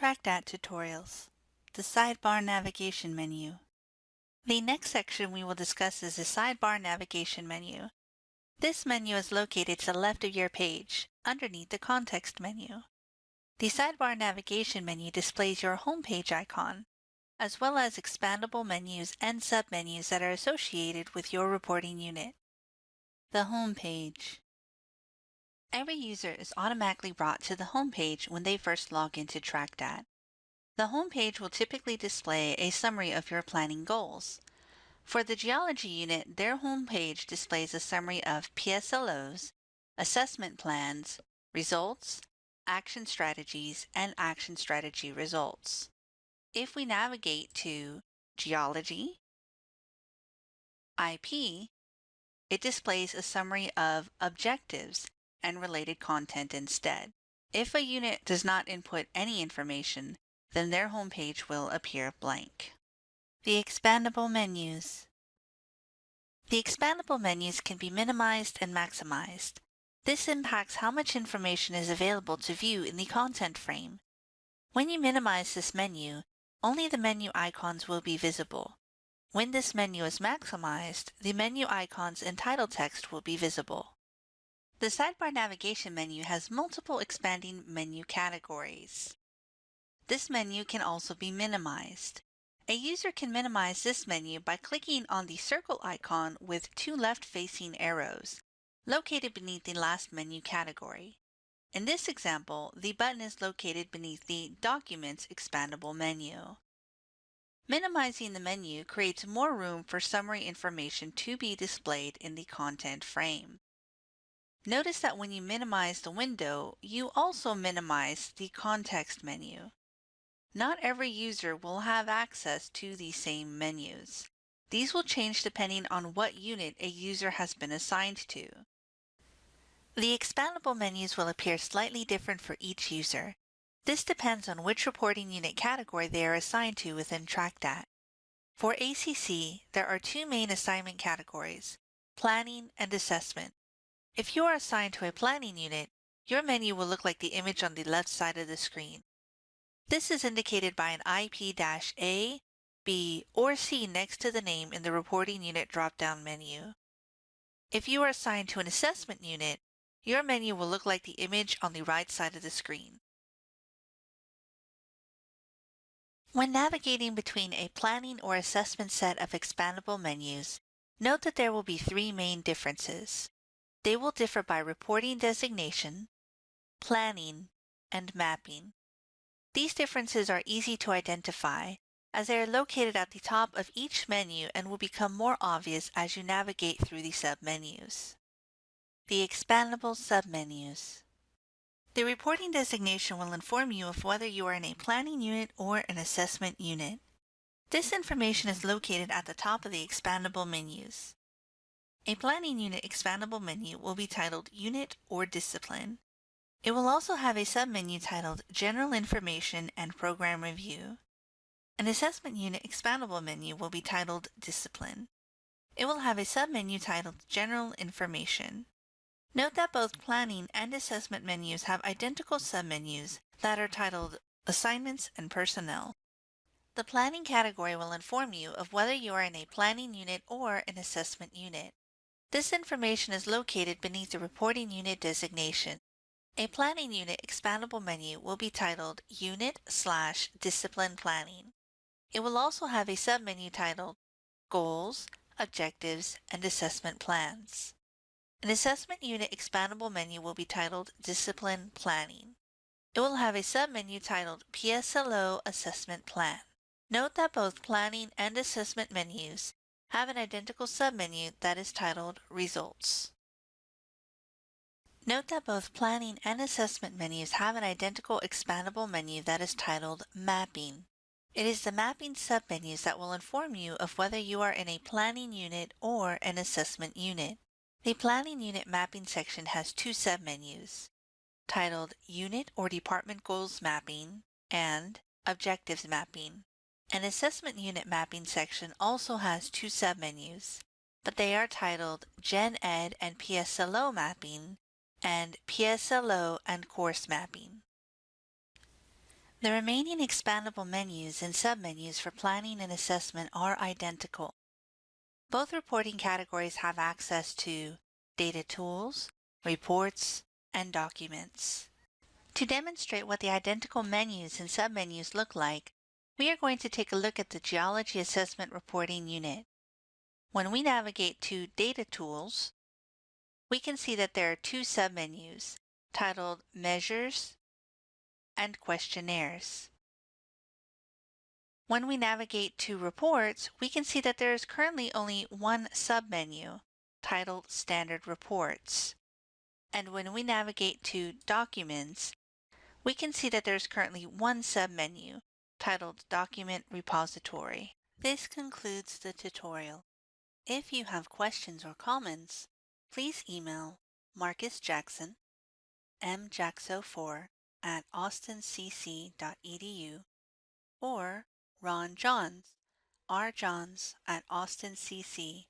TracDat tutorials, the Sidebar navigation menu. The next section we will discuss is the Sidebar navigation menu. This menu is located to the left of your page, underneath the context menu. The Sidebar navigation menu displays your home page icon, as well as expandable menus and submenus that are associated with your reporting unit. The home page. Every user is automatically brought to the home page when they first log into TracDat. The home page will typically display a summary of your planning goals. For the geology unit, their home page displays a summary of PSLOs, assessment plans, results, action strategies, and action strategy results. If we navigate to Geology, IP, it displays a summary of objectives and related content instead. If a unit does not input any information, then their home page will appear blank. The expandable menus. The expandable menus can be minimized and maximized. This impacts how much information is available to view in the content frame. When you minimize this menu, only the menu icons will be visible. When this menu is maximized, the menu icons and title text will be visible. The Sidebar navigation menu has multiple expanding menu categories. This menu can also be minimized. A user can minimize this menu by clicking on the circle icon with two left-facing arrows, located beneath the last menu category. In this example, the button is located beneath the Documents expandable menu. Minimizing the menu creates more room for summary information to be displayed in the content frame. Notice that when you minimize the window, you also minimize the context menu. Not every user will have access to these same menus. These will change depending on what unit a user has been assigned to. The expandable menus will appear slightly different for each user. This depends on which reporting unit category they are assigned to within TracDat. For ACC, there are two main assignment categories, Planning and Assessment. If you are assigned to a planning unit, your menu will look like the image on the left side of the screen. This is indicated by an IP-A, B, or C next to the name in the reporting unit drop-down menu. If you are assigned to an assessment unit, your menu will look like the image on the right side of the screen. When navigating between a planning or assessment set of expandable menus, note that there will be three main differences. They will differ by reporting designation, planning, and mapping. These differences are easy to identify, as they are located at the top of each menu and will become more obvious as you navigate through the submenus. The expandable submenus. The reporting designation will inform you of whether you are in a planning unit or an assessment unit. This information is located at the top of the expandable menus. A planning unit expandable menu will be titled Unit or Discipline. It will also have a submenu titled General Information and Program Review. An assessment unit expandable menu will be titled Discipline. It will have a submenu titled General Information. Note that both planning and assessment menus have identical submenus that are titled Assignments and Personnel. The planning category will inform you of whether you are in a planning unit or an assessment unit. This information is located beneath the reporting unit designation. A planning unit expandable menu will be titled Unit/Discipline Planning. It will also have a submenu titled Goals, Objectives, and Assessment Plans. An assessment unit expandable menu will be titled Discipline Planning. It will have a submenu titled PSLO Assessment Plan. Note that both planning and assessment menus have an identical submenu that is titled Results. Note that both planning and assessment menus have an identical expandable menu that is titled Mapping. It is the mapping submenus that will inform you of whether you are in a planning unit or an assessment unit. The planning unit mapping section has two submenus, titled Unit or Department Goals Mapping and Objectives Mapping. An assessment unit mapping section also has two submenus, but they are titled Gen Ed and PSLO Mapping and PSLO and Course Mapping. The remaining expandable menus and submenus for planning and assessment are identical. Both reporting categories have access to data tools, reports, and documents. To demonstrate what the identical menus and submenus look like, we are going to take a look at the Geology Assessment Reporting Unit. When we navigate to Data Tools, we can see that there are two submenus titled Measures and Questionnaires. When we navigate to Reports, we can see that there is currently only one submenu titled Standard Reports. And when we navigate to Documents, we can see that there's currently one submenu titled Document Repository. This concludes the tutorial. If you have questions or comments, please email Marcus Jackson, mjaxo4 at austincc.edu, or Ron Johns, rjohns at austincc.edu.